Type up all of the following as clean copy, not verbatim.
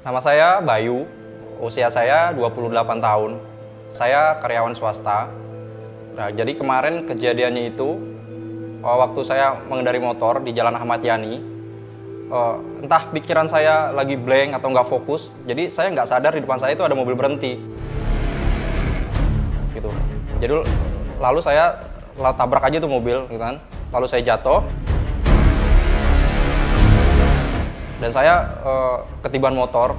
Nama saya Bayu, usia saya 28 tahun. Saya karyawan swasta. Nah, jadi kemarin kejadiannya itu waktu saya mengendari motor di Jalan Ahmad Yani, entah pikiran saya lagi blank atau nggak fokus, jadi saya nggak sadar di depan saya itu ada mobil berhenti. Gitu. Jadi lalu saya tabrak aja tuh mobil, gitu kan. Lalu saya jatuh. Dan saya ketiban motor.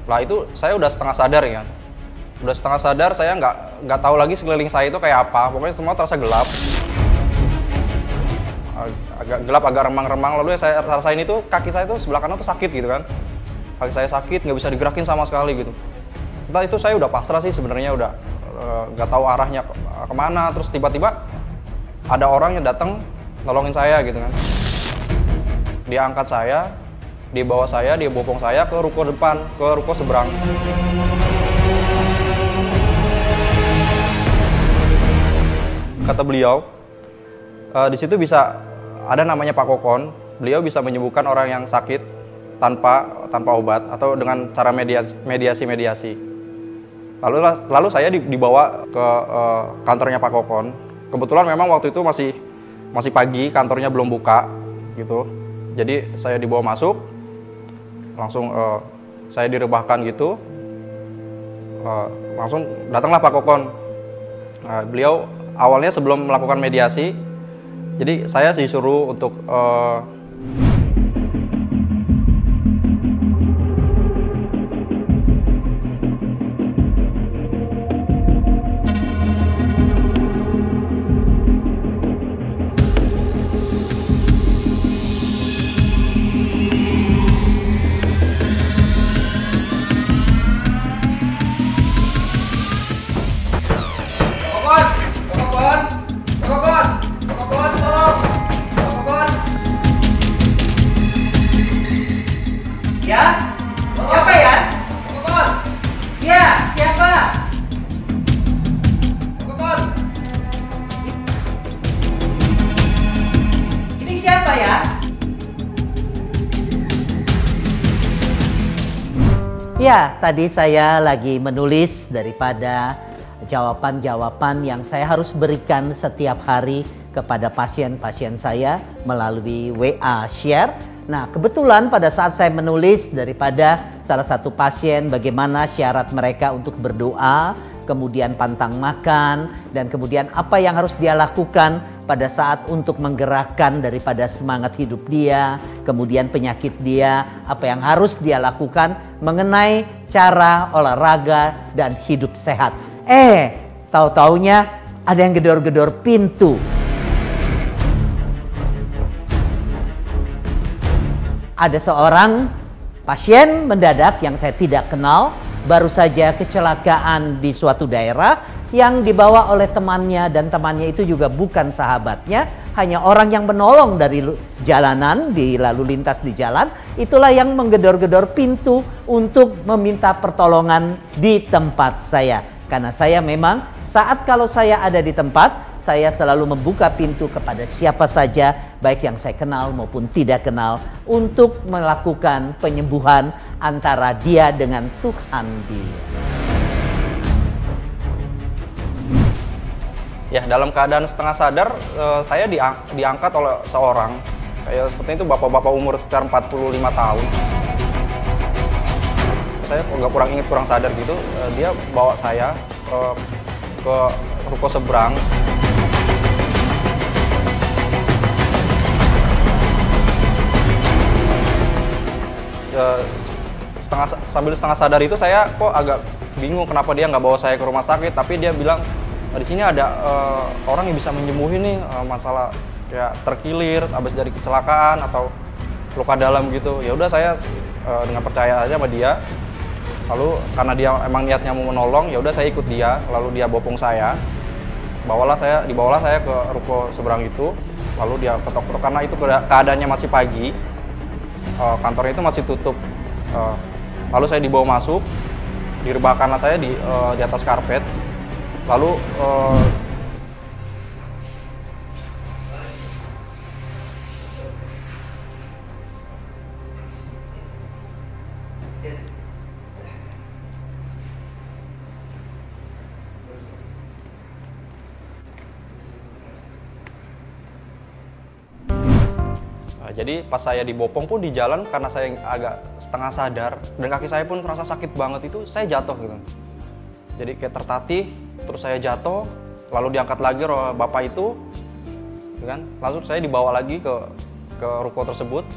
Lah itu saya udah setengah sadar ya. Udah setengah sadar, saya nggak tahu lagi sekeliling saya itu kayak apa. Pokoknya semua terasa gelap. Agak gelap, agak remang-remang. Lalu yang saya rasain itu kaki saya tuh sebelah kanan tuh sakit gitu kan. Kaki saya sakit, nggak bisa digerakin sama sekali gitu. Entah itu saya udah pasrah sih sebenarnya, udah nggak tahu arahnya kemana. Terus tiba-tiba ada orang yang datang nolongin saya gitu kan. Dia angkat saya, dia bawa saya, dia bopong saya ke ruko depan, ke ruko seberang. Kata beliau, di situ bisa ada namanya Pak Kokon. Beliau bisa menyembuhkan orang yang sakit tanpa obat atau dengan cara mediasi. Lalu saya dibawa ke kantornya Pak Kokon. Kebetulan memang waktu itu masih pagi, kantornya belum buka gitu. Jadi saya dibawa masuk, langsung saya direbahkan gitu, langsung datanglah Pak Kokon. Beliau awalnya sebelum melakukan mediasi, jadi saya disuruh untuk Ya? Siapa ya? Kokon. Ya, siapa? Kokon. Ini siapa ya? Ya, tadi saya lagi menulis daripada jawaban-jawaban yang saya harus berikan setiap hari kepada pasien-pasien saya melalui WA share. Nah, kebetulan pada saat saya menulis daripada salah satu pasien bagaimana syarat mereka untuk berdoa, kemudian pantang makan, dan kemudian apa yang harus dia lakukan pada saat untuk menggerakkan daripada semangat hidup dia, kemudian penyakit dia, apa yang harus dia lakukan mengenai cara olahraga dan hidup sehat. Tahu-taunya ada yang gedor-gedor pintu. Ada seorang pasien mendadak yang saya tidak kenal, baru saja kecelakaan di suatu daerah yang dibawa oleh temannya, dan temannya itu juga bukan sahabatnya, hanya orang yang menolong dari jalanan, di lalu lintas di jalan. Itulah yang menggedor-gedor pintu untuk meminta pertolongan di tempat saya. Karena saya memang saat kalau saya ada di tempat, saya selalu membuka pintu kepada siapa saja, baik yang saya kenal maupun tidak kenal, untuk melakukan penyembuhan antara dia dengan Tuhan dia. Ya, dalam keadaan setengah sadar, saya diangkat oleh seorang, kayak seperti itu, bapak-bapak umur sekitar 45 tahun. Saya nggak kurang sadar gitu, dia bawa saya ke ruko seberang. Sambil setengah sadar itu saya kok agak bingung kenapa dia nggak bawa saya ke rumah sakit, tapi dia bilang di sini ada orang yang bisa menyembuhin nih masalah kayak terkilir habis dari kecelakaan atau luka dalam gitu. Ya udah, saya dengan percaya aja sama dia. Lalu karena dia emang niatnya mau menolong, ya udah saya ikut dia. Lalu dia bopong saya, dibawalah saya ke ruko seberang itu. Lalu dia ketok-ketok karena itu keadaannya masih pagi, kantornya itu masih tutup. Lalu saya dibawa masuk, direbahkanlah saya di atas karpet. Lalu jadi pas saya dibopong pun di jalan, karena saya agak setengah sadar dan kaki saya pun terasa sakit banget, itu saya jatuh gitu. Jadi kayak tertatih, terus saya jatuh, lalu diangkat lagi oleh bapak itu, kan? Langsung saya dibawa lagi ke ruko tersebut.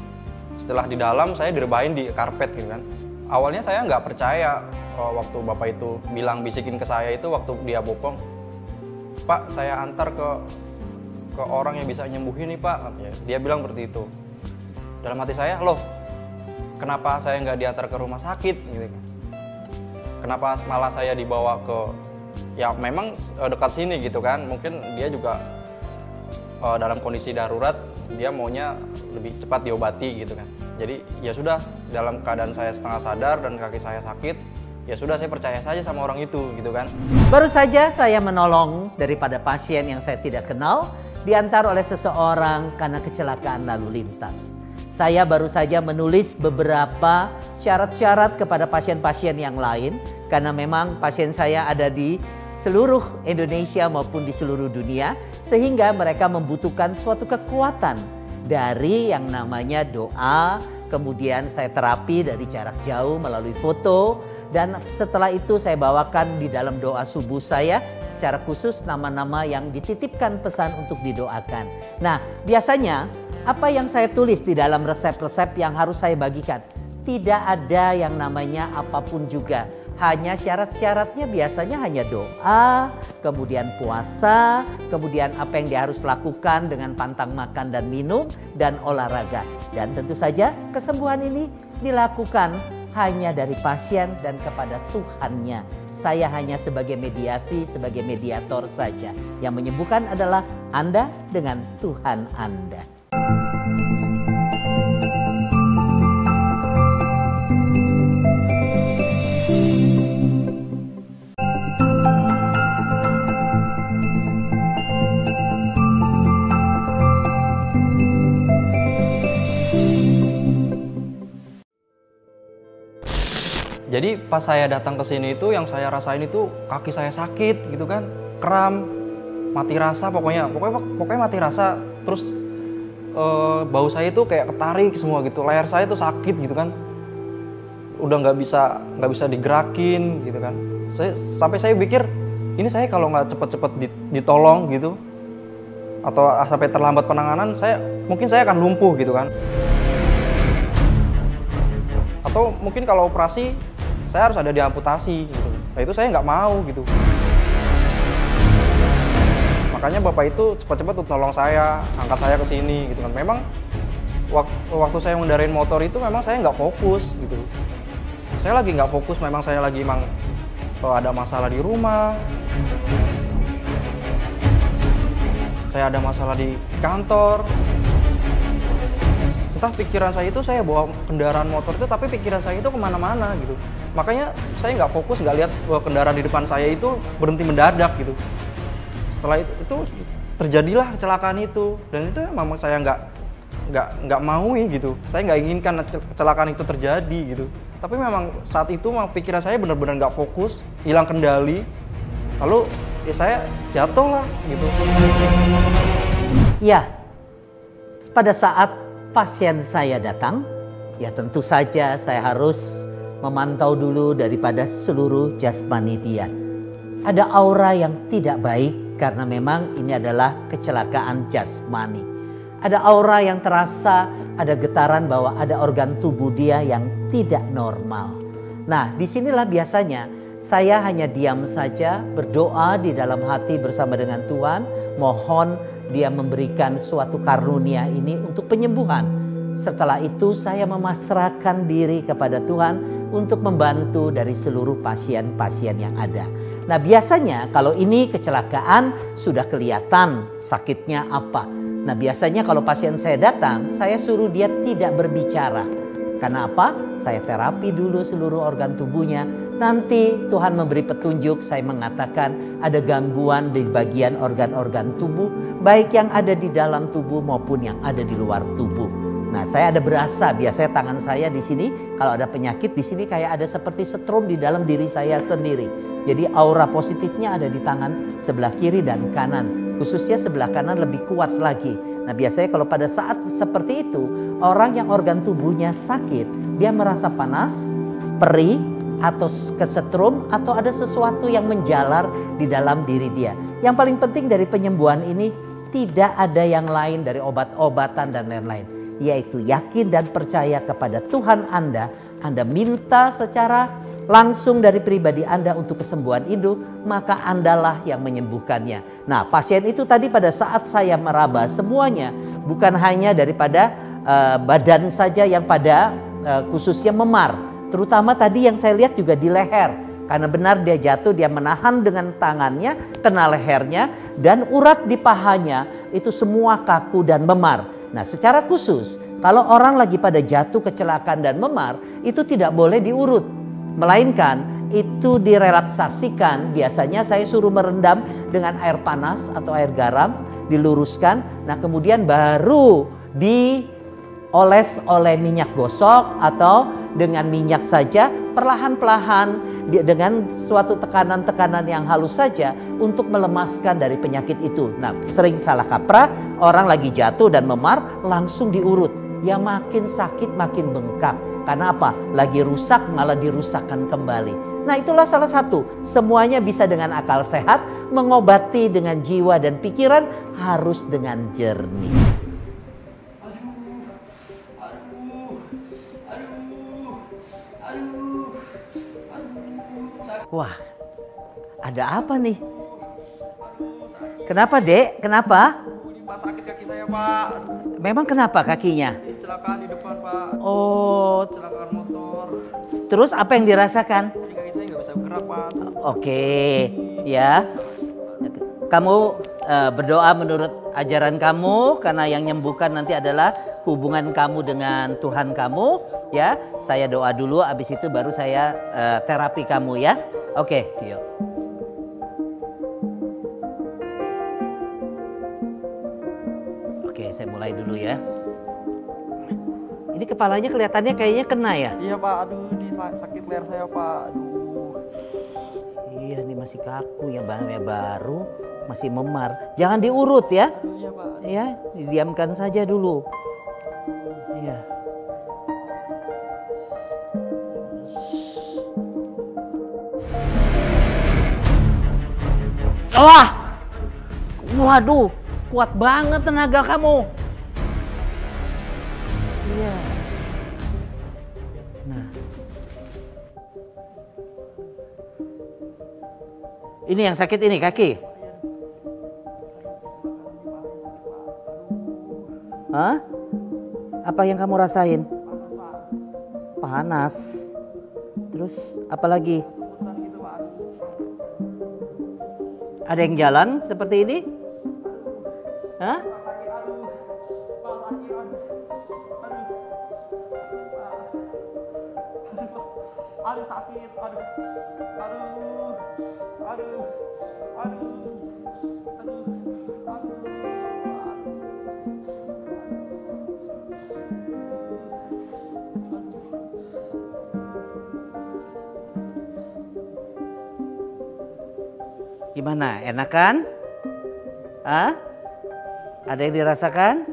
Setelah di dalam, saya direbahin di karpet gitu kan. Awalnya saya nggak percaya waktu bapak itu bisikin ke saya itu waktu dia bopong, "Pak, saya antar ke orang yang bisa nyembuhin nih Pak," katanya. Dia bilang seperti itu. Dalam hati saya, loh, kenapa saya nggak diantar ke rumah sakit gitu kan? Kenapa malah saya dibawa ke, ya memang dekat sini gitu kan? Mungkin dia juga dalam kondisi darurat, dia maunya lebih cepat diobati gitu kan. Jadi ya sudah, dalam keadaan saya setengah sadar dan kaki saya sakit, ya sudah, saya percaya saja sama orang itu gitu kan. Baru saja saya menolong daripada pasien yang saya tidak kenal, diantar oleh seseorang karena kecelakaan lalu lintas. Saya baru saja menulis beberapa syarat-syarat kepada pasien-pasien yang lain, karena memang pasien saya ada di seluruh Indonesia maupun di seluruh dunia, sehingga mereka membutuhkan suatu kekuatan dari yang namanya doa. Kemudian saya terapi dari jarak jauh melalui foto, dan setelah itu saya bawakan di dalam doa subuh saya secara khusus nama-nama yang dititipkan pesan untuk didoakan. Nah, biasanya apa yang saya tulis di dalam resep-resep yang harus saya bagikan, tidak ada yang namanya apapun juga. Hanya syarat-syaratnya biasanya hanya doa, kemudian puasa, kemudian apa yang dia harus lakukan dengan pantang makan dan minum, dan olahraga. Dan tentu saja kesembuhan ini dilakukan hanya dari pasien dan kepada Tuhannya. Saya hanya sebagai mediasi, sebagai mediator saja. Yang menyembuhkan adalah Anda dengan Tuhan Anda. Jadi pas saya datang ke sini itu, yang saya rasain itu kaki saya sakit gitu kan, kram, mati rasa, pokoknya mati rasa. Terus bau saya itu kayak ketarik semua gitu, leher saya itu sakit gitu kan, udah nggak bisa digerakin gitu kan. Sampai saya pikir, ini saya kalau nggak cepet-cepet ditolong gitu, atau sampai terlambat penanganan, mungkin saya akan lumpuh gitu kan. Atau mungkin kalau operasi saya harus ada diamputasi gitu. Nah itu saya nggak mau gitu. Makanya bapak itu cepat-cepat tolong saya, angkat saya ke sini gitu kan. Memang waktu saya ngendarain motor itu memang saya nggak fokus gitu. Saya lagi nggak fokus, memang saya lagi ada masalah di rumah. Saya ada masalah di kantor. Entah pikiran saya itu, saya bawa kendaraan motor itu, tapi pikiran saya itu kemana-mana gitu. Makanya saya nggak fokus, nggak lihat bahwa kendaraan di depan saya itu berhenti mendadak gitu. Setelah itu terjadilah kecelakaan itu, dan itu memang saya nggak mau gitu. Saya nggak inginkan kecelakaan itu terjadi gitu. Tapi memang saat itu pikiran saya benar-benar nggak fokus, hilang kendali. Lalu ya saya jatuh lah gitu. Ya, pada saat pasien saya datang, ya tentu saja saya harus memantau dulu daripada seluruh jasmani dia. Ada aura yang tidak baik karena memang ini adalah kecelakaan jasmani. Ada aura yang terasa, ada getaran bahwa ada organ tubuh dia yang tidak normal. Nah, disinilah biasanya saya hanya diam saja, berdoa di dalam hati bersama dengan Tuhan, mohon Dia memberikan suatu karunia ini untuk penyembuhan. Setelah itu saya memasrahkan diri kepada Tuhan untuk membantu dari seluruh pasien-pasien yang ada. Nah, biasanya kalau ini kecelakaan sudah kelihatan sakitnya apa. Nah, biasanya kalau pasien saya datang, saya suruh dia tidak berbicara. Karena apa? Saya terapi dulu seluruh organ tubuhnya. Nanti Tuhan memberi petunjuk, saya mengatakan ada gangguan di bagian organ-organ tubuh, baik yang ada di dalam tubuh maupun yang ada di luar tubuh. Nah, saya ada berasa, biasanya tangan saya di sini, kalau ada penyakit di sini kayak ada seperti setrum di dalam diri saya sendiri. Jadi aura positifnya ada di tangan sebelah kiri dan kanan. Khususnya sebelah kanan lebih kuat lagi. Nah, biasanya kalau pada saat seperti itu, orang yang organ tubuhnya sakit, dia merasa panas, perih, atau kesetrum, atau ada sesuatu yang menjalar di dalam diri dia. Yang paling penting dari penyembuhan ini, tidak ada yang lain dari obat-obatan dan lain-lain. Yaitu yakin dan percaya kepada Tuhan Anda minta secara langsung dari pribadi Anda untuk kesembuhan itu, maka Andalah yang menyembuhkannya. Nah, pasien itu tadi pada saat saya meraba semuanya, bukan hanya daripada badan saja yang pada khususnya memar. Terutama tadi yang saya lihat juga di leher. Karena benar dia jatuh, dia menahan dengan tangannya, kena lehernya, dan urat di pahanya itu semua kaku dan memar. Nah, secara khusus, kalau orang lagi pada jatuh kecelakaan dan memar, itu tidak boleh diurut. Melainkan itu direlaksasikan. Biasanya saya suruh merendam dengan air panas atau air garam, diluruskan. Nah, kemudian baru dioles oleh minyak gosok atau dengan minyak saja, perlahan-lahan dengan suatu tekanan-tekanan yang halus saja untuk melemaskan dari penyakit itu. Nah, sering salah kaprah, orang lagi jatuh dan memar langsung diurut. Ya makin sakit makin bengkak. Karena apa? Lagi rusak malah dirusakkan kembali. Nah, itulah salah satu. Semuanya bisa dengan akal sehat, mengobati dengan jiwa dan pikiran harus dengan jernih. Wah, ada apa nih? Kenapa, Dek? Kenapa? Pak, sakit kaki saya, Pak. Memang kenapa kakinya? Kecelakaan di depan, Pak. Oh, Kecelakaan motor. terus apa yang dirasakan? Jadi kaki saya nggak bisa bergerak, Pak. Oke, ya. Kamu berdoa menurut ajaran kamu, karena yang menyembuhkan nanti adalah hubungan kamu dengan Tuhan kamu, ya. Saya doa dulu, habis itu baru saya terapi kamu, ya. Oke, yuk. Oke, saya mulai dulu ya. Ini kepalanya kelihatannya kayaknya kena ya? Iya, Pak. Aduh, ini sakit leher saya, Pak. Aduh. Iya, ini masih kaku, yang baru masih memar. Jangan diurut ya. Aduh, iya, Pak. Ya, didiamkan saja dulu. Iya. Wah, waduh, kuat banget tenaga kamu. Iya. Nah, ini yang sakit ini kaki. Hah? Apa yang kamu rasain? Panas. Terus apa lagi? Ada yang jalan seperti ini? Hah? Aduh sakit, aduh, aduh, aduh, aduh, aduh, aduh. Gimana? Enak kan? Hah? Ada yang dirasakan?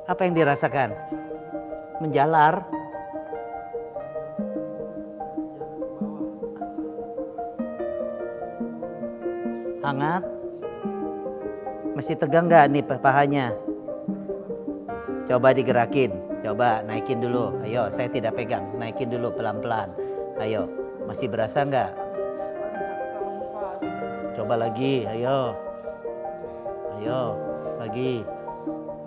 Apa yang dirasakan? Menjalar. Hangat. Masih tegang nggak nih pahanya? Coba digerakin. Coba naikin dulu. Ayo, saya tidak pegang. Naikin dulu pelan-pelan. Ayo, masih berasa nggak? Coba lagi, ayo. Ayo, lagi.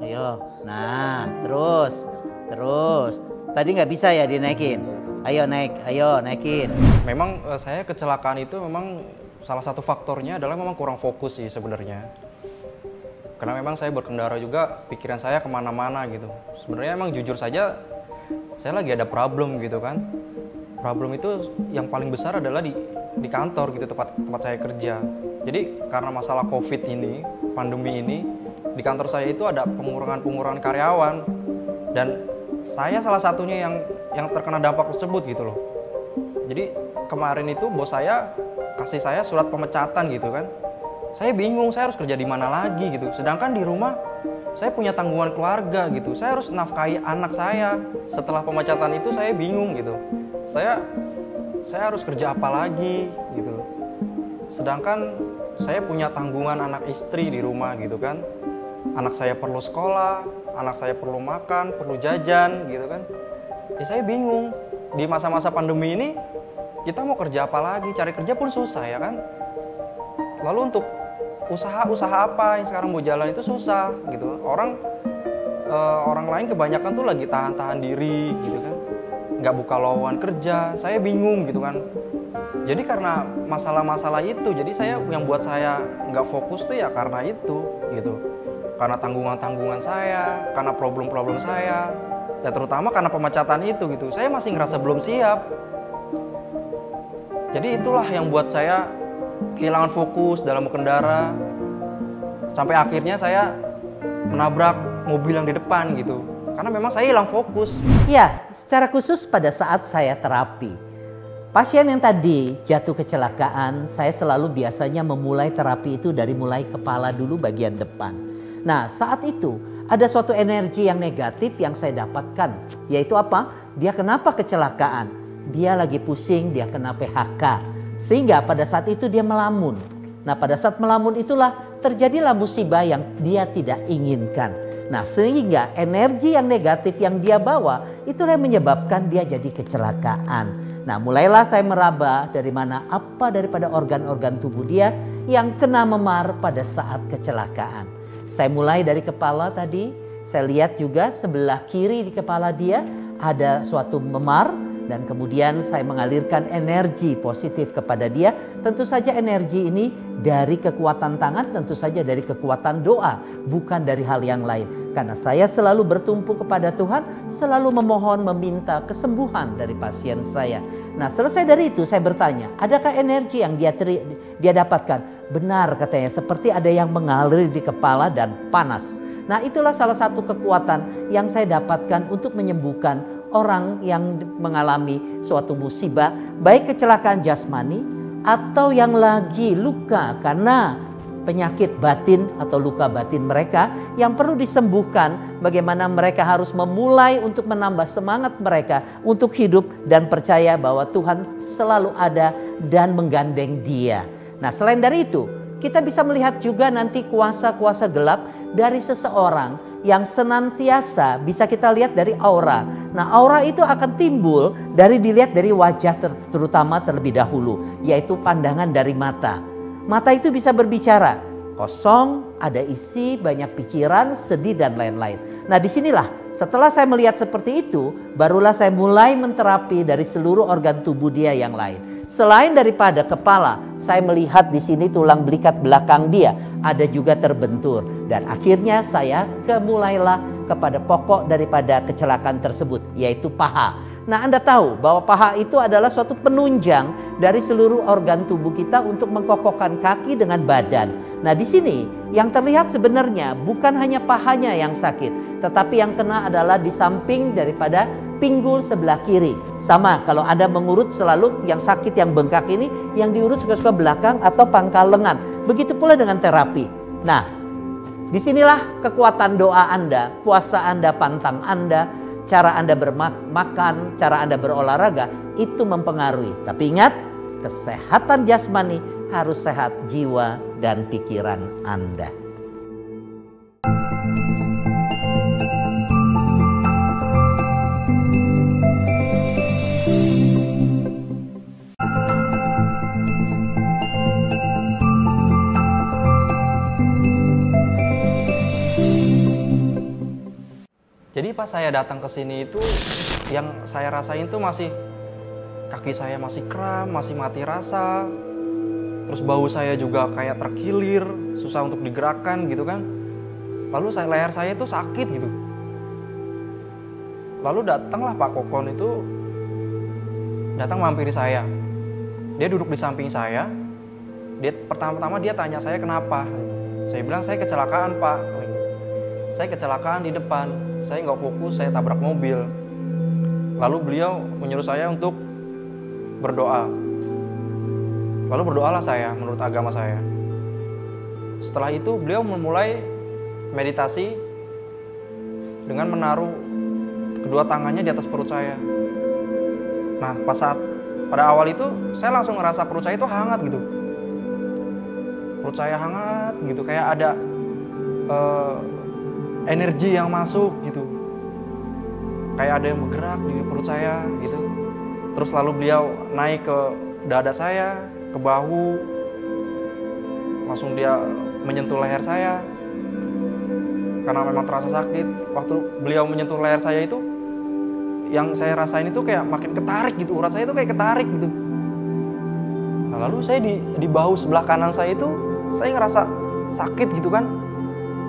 Ayo. Nah, terus. Tadi nggak bisa ya dinaikin. Ayo naik, ayo naikin. Memang saya kecelakaan itu memang salah satu faktornya adalah memang kurang fokus sih sebenarnya. Karena memang saya berkendara juga, pikiran saya kemana-mana gitu. Sebenarnya emang jujur saja, saya lagi ada problem gitu kan. Problem itu yang paling besar adalah di kantor gitu, tempat saya kerja. Jadi karena masalah COVID ini, pandemi ini, di kantor saya itu ada pengurangan karyawan, dan saya salah satunya yang terkena dampak tersebut gitu loh. Jadi kemarin itu bos saya kasih saya surat pemecatan gitu kan. Saya bingung, saya harus kerja di mana lagi gitu. Sedangkan di rumah saya punya tanggungan keluarga gitu. Saya harus nafkahi anak saya. Setelah pemecatan itu saya bingung gitu. Saya harus kerja apa lagi gitu. Sedangkan saya punya tanggungan anak istri di rumah gitu kan. Anak saya perlu sekolah, anak saya perlu makan, perlu jajan gitu kan. Ya saya bingung. Di masa-masa pandemi ini kita mau kerja apa lagi? Cari kerja pun susah ya kan. Lalu untuk usaha apa yang sekarang mau jalan itu susah gitu. Orang lain kebanyakan tuh lagi tahan diri gitu kan, nggak buka lowongan kerja. Saya bingung gitu kan. Jadi karena masalah-masalah itu, jadi yang buat saya nggak fokus tuh ya karena itu gitu. Karena tanggungan saya, karena problem-problem saya, ya terutama karena pemecatan itu gitu. Saya masih ngerasa belum siap. Jadi itulah yang buat saya kehilangan fokus dalam berkendara, sampai akhirnya saya menabrak mobil yang di depan gitu, karena memang saya hilang fokus. Ya, secara khusus pada saat saya terapi, pasien yang tadi jatuh kecelakaan, saya selalu biasanya memulai terapi itu dari mulai kepala dulu bagian depan. Nah, saat itu ada suatu energi yang negatif yang saya dapatkan, yaitu apa? Dia kenapa kecelakaan? Dia lagi pusing, dia kena PHK. Sehingga pada saat itu dia melamun. Nah, pada saat melamun itulah terjadilah musibah yang dia tidak inginkan. Nah, sehingga energi yang negatif yang dia bawa itulah yang menyebabkan dia jadi kecelakaan. Nah, mulailah saya meraba dari mana apa daripada organ-organ tubuh dia yang kena memar pada saat kecelakaan. Saya mulai dari kepala tadi, saya lihat juga sebelah kiri di kepala dia ada suatu memar. Dan kemudian saya mengalirkan energi positif kepada dia. Tentu saja energi ini dari kekuatan tangan, tentu saja dari kekuatan doa, bukan dari hal yang lain. Karena saya selalu bertumpu kepada Tuhan, selalu memohon meminta kesembuhan dari pasien saya. Nah, selesai dari itu saya bertanya, adakah energi yang dia dapatkan? Benar katanya, seperti ada yang mengalir di kepala dan panas. Nah, itulah salah satu kekuatan yang saya dapatkan untuk menyembuhkan orang yang mengalami suatu musibah, baik kecelakaan jasmani atau yang lagi luka karena penyakit batin atau luka batin mereka yang perlu disembuhkan. Bagaimana mereka harus memulai untuk menambah semangat mereka untuk hidup dan percaya bahwa Tuhan selalu ada dan menggandeng dia. Nah, selain dari itu, kita bisa melihat juga nanti kuasa-kuasa gelap dari seseorang yang senantiasa bisa kita lihat dari aura. Nah, aura itu akan timbul dilihat dari wajah terutama terlebih dahulu, yaitu pandangan dari mata. Mata itu bisa berbicara, kosong, ada isi, banyak pikiran, sedih dan lain-lain. Nah, disinilah setelah saya melihat seperti itu, barulah saya mulai menterapi dari seluruh organ tubuh dia yang lain. Selain daripada kepala, saya melihat di sini tulang belikat belakang dia ada juga terbentur. Dan akhirnya saya mulailah kepada pokok daripada kecelakaan tersebut, yaitu paha. Nah, Anda tahu bahwa paha itu adalah suatu penunjang dari seluruh organ tubuh kita untuk mengkokohkan kaki dengan badan. Nah, di sini yang terlihat sebenarnya bukan hanya pahanya yang sakit, tetapi yang kena adalah di samping daripada pinggul sebelah kiri. Sama kalau Anda mengurut selalu yang sakit, yang bengkak ini, yang diurut suka-suka belakang atau pangkal lengan. Begitu pula dengan terapi. Nah, disinilah kekuatan doa Anda, puasa Anda, pantang Anda, cara Anda bermakan, cara Anda berolahraga itu mempengaruhi. Tapi ingat, kesehatan jasmani harus sehat jiwa dan pikiran Anda. Jadi pas saya datang ke sini itu yang saya rasain tuh masih kaki saya masih kram, masih mati rasa. Terus bau saya juga kayak terkilir, susah untuk digerakkan gitu kan. Lalu leher saya itu sakit gitu. Lalu datanglah Pak Kokon itu datang mampiri saya. Dia duduk di samping saya. Dia pertama-tama dia tanya saya kenapa. Saya bilang saya kecelakaan, Pak. Saya kecelakaan di depan. Saya nggak fokus, saya tabrak mobil. Lalu beliau menyuruh saya untuk berdoa. Lalu berdoalah saya menurut agama saya. Setelah itu beliau memulai meditasi dengan menaruh kedua tangannya di atas perut saya. Nah, pada awal itu saya langsung ngerasa perut saya itu hangat gitu. Perut saya hangat gitu, kayak ada energi yang masuk gitu, kayak ada yang bergerak di perut saya gitu. Terus lalu beliau naik ke dada saya, ke bahu, langsung dia menyentuh leher saya karena memang terasa sakit. Waktu beliau menyentuh leher saya itu, yang saya rasain itu kayak makin ketarik gitu, urat saya itu kayak ketarik gitu. Nah, lalu saya di bahu sebelah kanan saya itu saya ngerasa sakit gitu kan.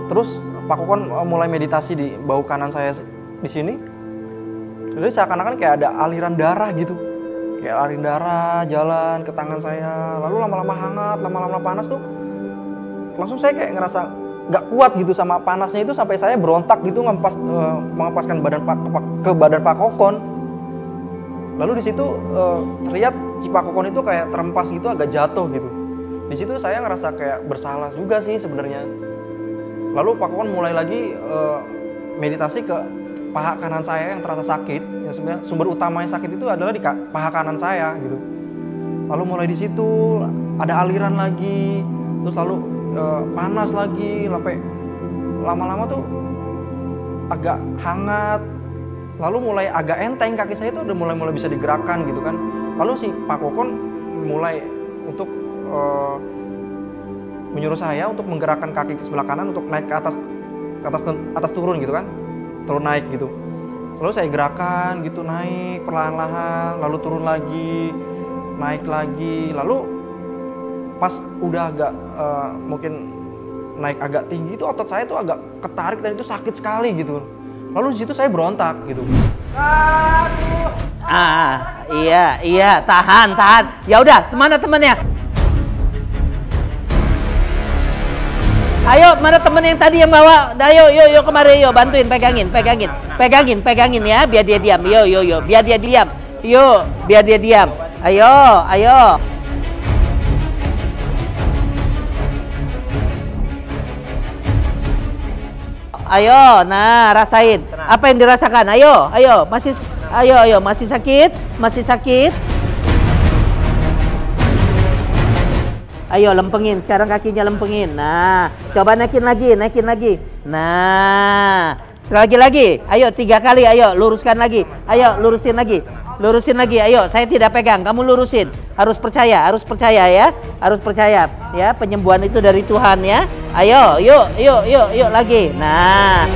Terus Pak Kokon mulai meditasi di bahu kanan saya di sini. Jadi seakan-akan kayak ada aliran darah gitu. Kayak aliran darah jalan ke tangan saya. Lalu lama-lama hangat, lama-lama panas tuh. Langsung saya kayak ngerasa gak kuat gitu sama panasnya itu, sampai saya berontak gitu mengempaskan badan Pak Kokon. Lalu di situ terlihat si Pak Kokon itu kayak terempas gitu, agak jatuh gitu. Di situ saya ngerasa kayak bersalah juga sih sebenarnya. Lalu Pak Kokon mulai lagi meditasi ke paha kanan saya yang terasa sakit. Yang sebenarnya sumber utamanya sakit itu adalah di paha kanan saya gitu. Lalu mulai di situ ada aliran lagi, terus lalu panas lagi, sampai lama-lama tuh agak hangat. Lalu mulai agak enteng, kaki saya itu udah mulai bisa digerakkan gitu kan. Lalu si Pak Kokon mulai untuk menyuruh saya untuk menggerakkan kaki ke sebelah kanan untuk naik ke atas turun gitu kan, turun naik gitu. Selalu saya gerakan gitu, naik perlahan-lahan, lalu turun lagi, naik lagi. Lalu pas udah agak mungkin naik agak tinggi itu otot saya tuh agak ketarik dan itu sakit sekali gitu. Lalu di situ saya berontak gitu. Aduh. Iya, tahan. Ya udah, mana temannya? Ayo, mana temen yang tadi yang bawa? Ayo, kemari, yuk bantuin, pegangin ya, biar dia diam. Yo, biar dia diam. Yuk, biar dia diam. Ayo. Ayo, nah rasain. Apa yang dirasakan? Ayo, masih sakit? Ayo lempengin, sekarang kakinya lempengin. Nah, coba naikin lagi. Nah, sekali lagi. Ayo 3 kali, ayo luruskan lagi. Ayo lurusin lagi. Ayo, saya tidak pegang, kamu lurusin. Harus percaya ya. Harus percaya ya, penyembuhan itu dari Tuhan ya. Ayo, yuk lagi. Nah.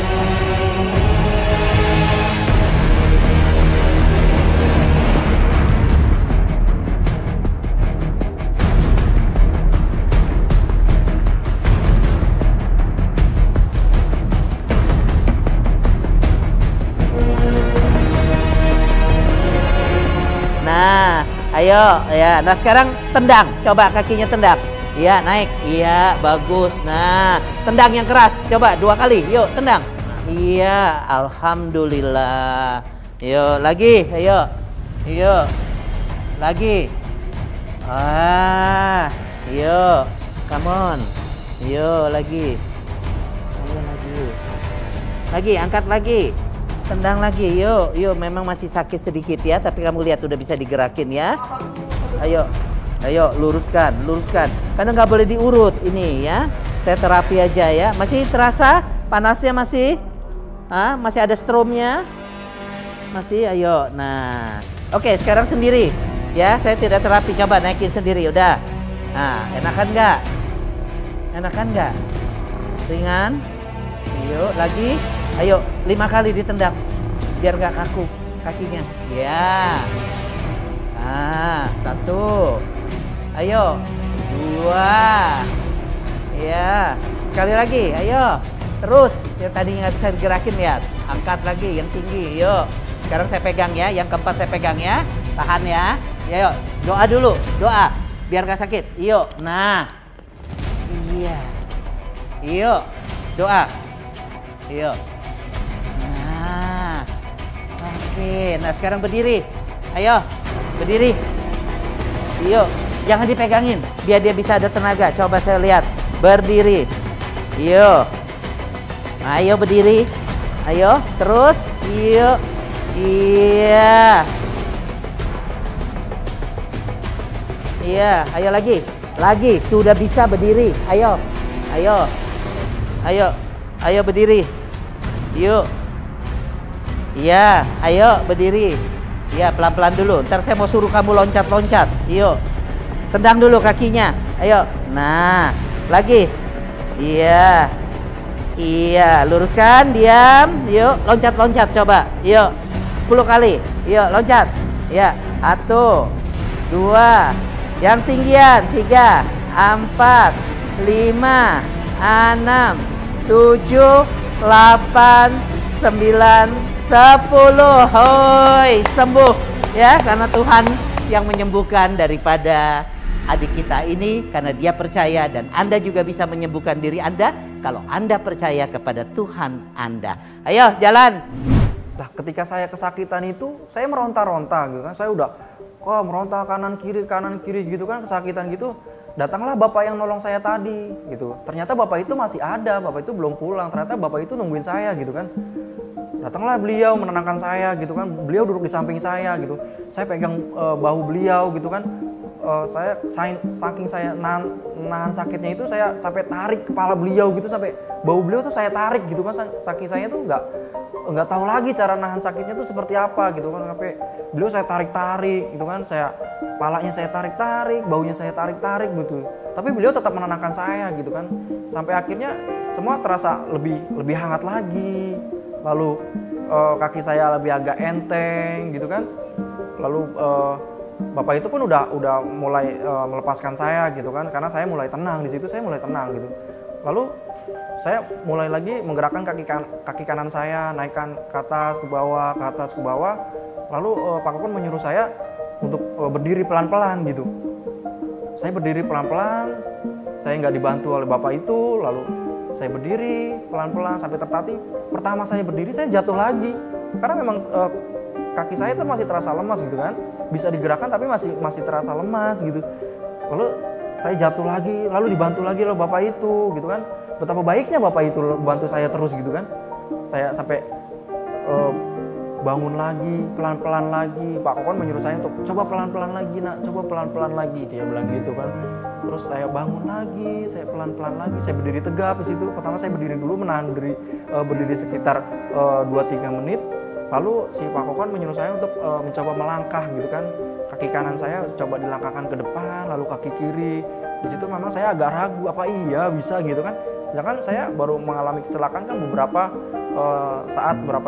Ayo, ya. Nah sekarang tendang, coba kakinya tendang. Iya, naik. Iya, bagus. Nah, tendang yang keras. Coba 2 kali. Yuk, tendang. Iya, alhamdulillah. Yuk, lagi. Ayo. Yuk. Lagi. Yuk. Come on. Yuk, lagi. Ayo lagi. Lagi, angkat lagi. Tendang lagi. Yuk, yuk. Memang masih sakit sedikit ya, tapi kamu lihat udah bisa digerakin ya. Ayo. Ayo, luruskan, luruskan. Karena nggak boleh diurut ini ya. Saya terapi aja ya. Masih terasa panasnya masih? Masih ada stromnya? Masih, ayo. Nah, oke, sekarang sendiri. Ya, saya tidak terapi. Coba naikin sendiri, udah. Nah, enakan nggak? Enakan nggak? Ringan? Yuk, lagi. Ayo, 5 kali ditendang. Biar nggak kaku kakinya. Ya. 1. Ayo, 2. Ya, sekali lagi, ayo. Terus, yang tadinya nggak bisa digerakin, lihat. Angkat lagi, yang tinggi, yuk. Sekarang saya pegang ya, yang keempat saya pegang ya. Tahan ya. Ya, yuk, doa dulu, doa. Biar nggak sakit, yuk. Nah, iya. Yuk, doa. Yuk. Nah, oke. Nah, sekarang berdiri. Ayo, berdiri. Yuk. Jangan dipegangin, biar dia bisa ada tenaga. Coba saya lihat. Berdiri. Yuk. Ayo berdiri. Ayo, terus. Yuk. Iya. Iya, ayo lagi. Lagi, sudah bisa berdiri. Ayo. Ayo. Ayo. Ayo berdiri. Yuk. Iya, ayo berdiri. Iya, pelan-pelan dulu. Ntar saya mau suruh kamu loncat-loncat. Yuk. Tendang dulu kakinya. Ayo. Nah, lagi. Iya. Iya, luruskan, diam. Yuk, loncat-loncat coba. Yuk. 10 kali. Yuk, loncat. Ya, 1, 2. Yang tinggian. 3, 4, 5, 6, 7, 8, 9, 10. Hoi, sembuh ya, karena Tuhan yang menyembuhkan daripada adik kita ini, karena dia percaya, dan Anda juga bisa menyembuhkan diri Anda kalau Anda percaya kepada Tuhan Anda. Ayo jalan. Nah, ketika saya kesakitan itu, saya meronta-ronta gitu kan. Saya udah meronta kanan kiri gitu kan, kesakitan gitu. Datanglah bapak yang nolong saya tadi gitu. Ternyata bapak itu masih ada, bapak itu belum pulang. Ternyata bapak itu nungguin saya gitu kan. Datanglah beliau menenangkan saya gitu kan. Beliau duduk di samping saya gitu. Saya pegang bahu beliau gitu kan. Saking saya nahan sakitnya itu, saya sampai tarik kepala beliau gitu, sampai bahu beliau tuh saya tarik gitu kan. Saking saya tuh nggak tahu lagi cara nahan sakitnya tuh seperti apa gitu kan. Sampai beliau saya tarik gitu kan. Kepalanya saya tarik, baunya saya tarik gitu. Tapi beliau tetap menenangkan saya gitu kan. Sampai akhirnya semua terasa lebih hangat lagi. Lalu kaki saya lebih agak enteng gitu kan. Lalu bapak itu pun udah mulai melepaskan saya gitu kan, karena saya mulai tenang di situ, saya mulai tenang gitu. Lalu saya mulai lagi menggerakkan kaki kanan saya, naikkan ke atas ke bawah, ke atas ke bawah. Lalu Pak Kokon menyuruh saya untuk berdiri pelan-pelan gitu. Saya berdiri pelan-pelan, saya nggak dibantu oleh bapak itu. Lalu saya berdiri pelan-pelan sampai tertatih. Pertama saya berdiri, saya jatuh lagi karena memang kaki saya itu masih terasa lemas gitu kan, bisa digerakkan tapi masih terasa lemas gitu. Lalu saya jatuh lagi, lalu dibantu lagi oleh bapak itu gitu kan. Betapa baiknya bapak itu bantu saya terus gitu kan. Saya sampai bangun lagi, pelan-pelan lagi. Pak Kokon menyuruh saya untuk coba pelan-pelan lagi nak, coba pelan-pelan lagi, dia bilang gitu kan. Terus saya bangun lagi, saya pelan-pelan lagi, saya berdiri tegap di situ. Pertama saya berdiri dulu, menahan berdiri sekitar 2-3 menit. Lalu si Pak Kokon menyuruh saya untuk mencoba melangkah gitu kan. Kaki kanan saya coba dilangkahkan ke depan, lalu kaki kiri. Di situ memang saya agak ragu, apa iya bisa gitu kan. Sedangkan saya baru mengalami kecelakaan kan beberapa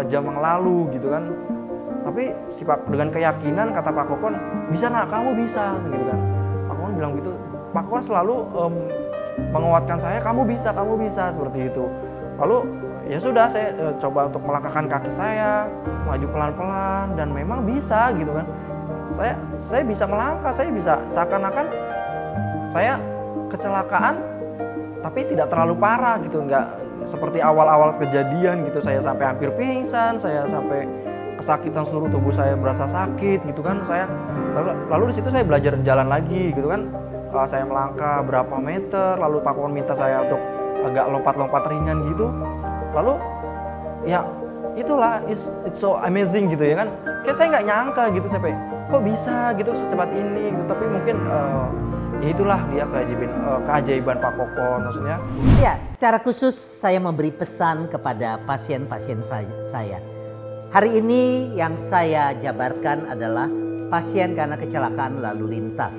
jam yang lalu gitu kan. Tapi dengan keyakinan kata Pak Kokon, bisa nak, kamu bisa gitu kan. Pak Kokon bilang gitu. Pak Kokon selalu menguatkan saya, kamu bisa seperti itu. Lalu ya sudah, saya coba untuk melangkahkan kaki saya, maju pelan-pelan, dan memang bisa gitu kan. saya bisa melangkah, saya bisa seakan-akan saya kecelakaan tapi tidak terlalu parah gitu, nggak seperti awal-awal kejadian gitu, saya sampai hampir pingsan, saya sampai kesakitan, seluruh tubuh saya berasa sakit gitu kan. Lalu di situ saya belajar jalan lagi gitu kan. Saya melangkah berapa meter, lalu Pak Kokon minta saya untuk agak lompat-lompat ringan gitu. Lalu ya itulah, it's so amazing gitu ya kan. Kayak saya nggak nyangka gitu, sampai kok bisa gitu secepat ini gitu. Tapi mungkin ya itulah dia keajaiban Pak Kokon maksudnya. Ya, secara khusus saya memberi pesan kepada pasien-pasien saya. Hari ini yang saya jabarkan adalah pasien karena kecelakaan lalu lintas.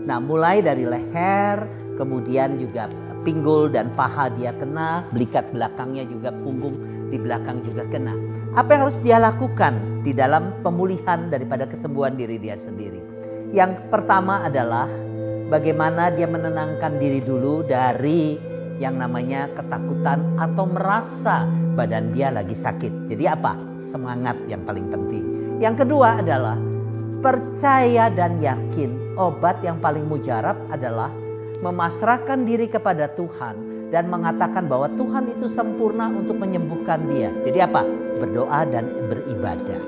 Nah, mulai dari leher, kemudian juga pinggul dan paha dia kena, belikat belakangnya juga, punggung di belakang juga kena. Apa yang harus dia lakukan di dalam pemulihan daripada kesembuhan diri dia sendiri? Yang pertama adalah bagaimana dia menenangkan diri dulu dari yang namanya ketakutan atau merasa badan dia lagi sakit. Jadi apa? Semangat yang paling penting. Yang kedua adalah percaya dan yakin. Obat yang paling mujarab adalah memasrahkan diri kepada Tuhan dan mengatakan bahwa Tuhan itu sempurna untuk menyembuhkan dia. Jadi apa? Berdoa dan beribadah.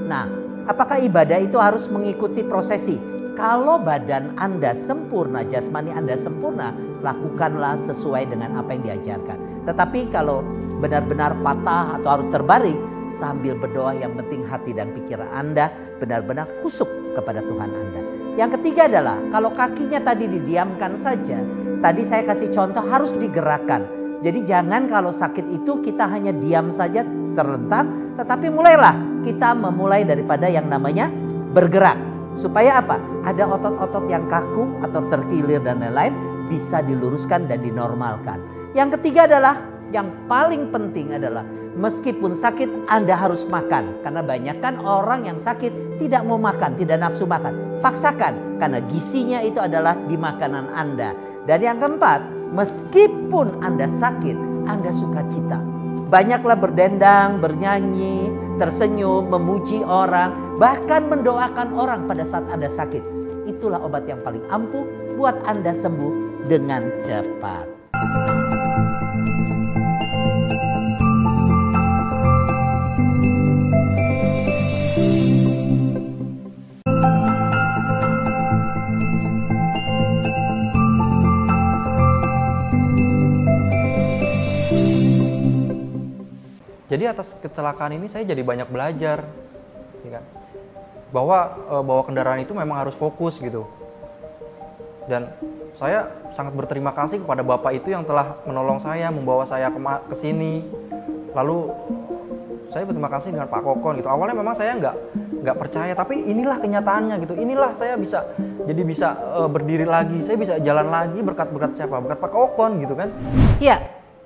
Nah, apakah ibadah itu harus mengikuti prosesi? Kalau badan Anda sempurna, jasmani Anda sempurna, lakukanlah sesuai dengan apa yang diajarkan. Tetapi kalau benar-benar patah atau harus terbaring, sambil berdoa, yang penting hati dan pikiran Anda benar-benar kusuk kepada Tuhan Anda. Yang ketiga adalah kalau kakinya tadi didiamkan saja, tadi saya kasih contoh harus digerakkan. Jadi jangan kalau sakit itu kita hanya diam saja terlentang, tetapi mulailah kita memulai daripada yang namanya bergerak. Supaya apa? Ada otot-otot yang kaku atau terkilir dan lain-lain bisa diluruskan dan dinormalkan. Yang ketiga adalah yang paling penting adalah meskipun sakit Anda harus makan. Karena banyak kan orang yang sakit tidak mau makan, tidak nafsu makan. Paksakan karena gizinya itu adalah di makanan Anda. Dan yang keempat, meskipun Anda sakit, Anda sukacita. Banyaklah berdendang, bernyanyi, tersenyum, memuji orang, bahkan mendoakan orang pada saat Anda sakit. Itulah obat yang paling ampuh buat Anda sembuh dengan cepat. Jadi atas kecelakaan ini saya jadi banyak belajar, ya kan? Bahwa bawa kendaraan itu memang harus fokus gitu. Dan saya sangat berterima kasih kepada Bapak itu yang telah menolong saya, membawa saya ke sini. Lalu saya berterima kasih dengan Pak Kokon gitu. Awalnya memang saya nggak percaya, tapi inilah kenyataannya gitu. Inilah saya bisa berdiri lagi, saya bisa jalan lagi berkat siapa? Berkat Pak Kokon gitu kan? Ya.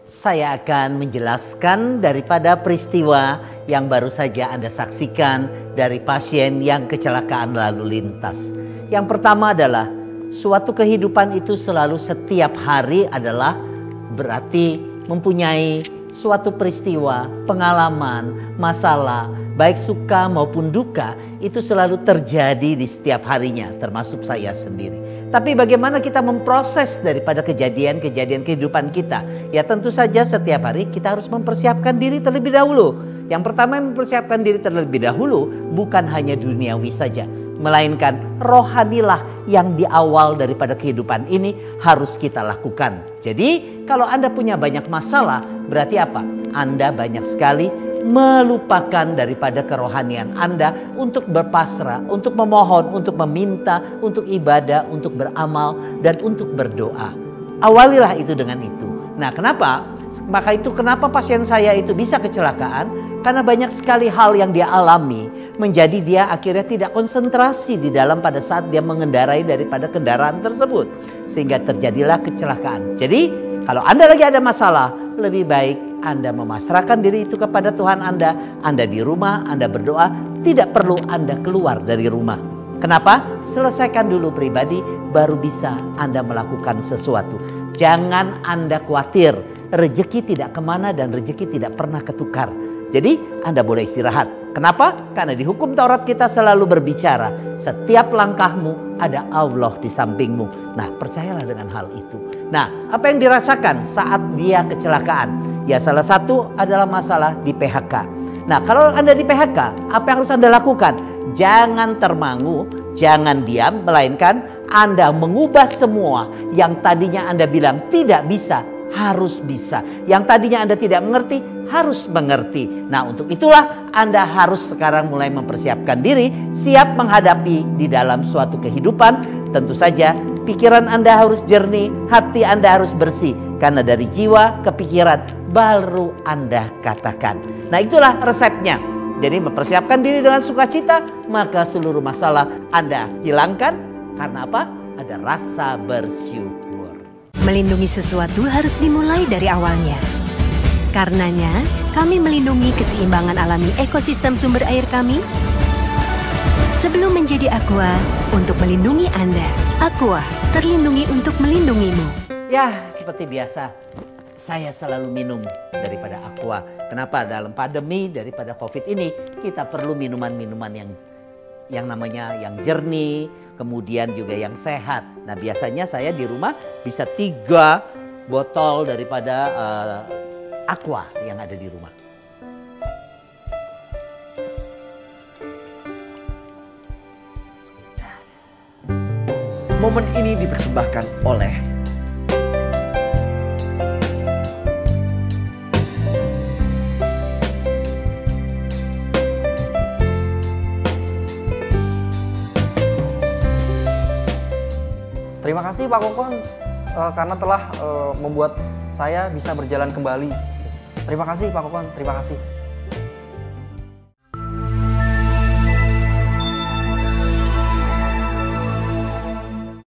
Saya akan menjelaskan daripada peristiwa yang baru saja Anda saksikan dari pasien yang kecelakaan lalu lintas. Yang pertama adalah suatu kehidupan itu selalu setiap hari adalah berarti mempunyai suatu peristiwa, pengalaman, masalah, baik suka maupun duka, itu selalu terjadi di setiap harinya, termasuk saya sendiri. Tapi bagaimana kita memproses daripada kejadian-kejadian kehidupan kita? Ya tentu saja setiap hari kita harus mempersiapkan diri terlebih dahulu. Yang pertama mempersiapkan diri terlebih dahulu bukan hanya duniawi saja, melainkan rohanilah yang di awal daripada kehidupan ini harus kita lakukan. Jadi kalau Anda punya banyak masalah, berarti apa? Anda banyak sekali melupakan daripada kerohanian Anda untuk berpasrah, untuk memohon, untuk meminta, untuk ibadah, untuk beramal, dan untuk berdoa. Awalilah itu dengan itu. Nah, kenapa? Maka itu kenapa pasien saya itu bisa kecelakaan? Karena banyak sekali hal yang dia alami menjadi dia akhirnya tidak konsentrasi di dalam pada saat dia mengendarai daripada kendaraan tersebut. Sehingga terjadilah kecelakaan. Jadi kalau Anda lagi ada masalah, lebih baik Anda memasrahkan diri itu kepada Tuhan Anda. Anda di rumah, Anda berdoa, tidak perlu Anda keluar dari rumah. Kenapa? Selesaikan dulu pribadi, baru bisa Anda melakukan sesuatu. Jangan Anda khawatir, rezeki tidak kemana dan rezeki tidak pernah ketukar. Jadi Anda boleh istirahat. Kenapa? Karena di hukum Taurat kita selalu berbicara, setiap langkahmu ada Allah di sampingmu. Nah, percayalah dengan hal itu. Nah, apa yang dirasakan saat dia kecelakaan? Ya, salah satu adalah masalah di PHK. Nah, kalau Anda di PHK, apa yang harus Anda lakukan? Jangan termangu, jangan diam, melainkan Anda mengubah semua yang tadinya Anda bilang tidak bisa, harus bisa. Yang tadinya Anda tidak mengerti, harus mengerti. Nah, untuk itulah Anda harus sekarang mulai mempersiapkan diri, siap menghadapi di dalam suatu kehidupan. Tentu saja pikiran Anda harus jernih, hati Anda harus bersih. Karena dari jiwa ke pikiran baru Anda katakan. Nah, itulah resepnya. Jadi mempersiapkan diri dengan sukacita, maka seluruh masalah Anda hilangkan. Karena apa? Ada rasa bersyukur. Melindungi sesuatu harus dimulai dari awalnya. Karenanya, kami melindungi keseimbangan alami ekosistem sumber air kami. Sebelum menjadi Aqua, untuk melindungi Anda. Aqua, terlindungi untuk melindungimu. Ya, seperti biasa, saya selalu minum daripada Aqua. Kenapa? Dalam pandemi daripada COVID ini, kita perlu minuman-minuman yang namanya yang jernih, kemudian juga yang sehat. Nah, biasanya saya di rumah bisa 3 botol daripada Aqua yang ada di rumah. Momen ini dipersembahkan oleh Terima kasih Pak Kokon karena telah membuat saya bisa berjalan kembali. Terima kasih Pak Kokon, terima kasih.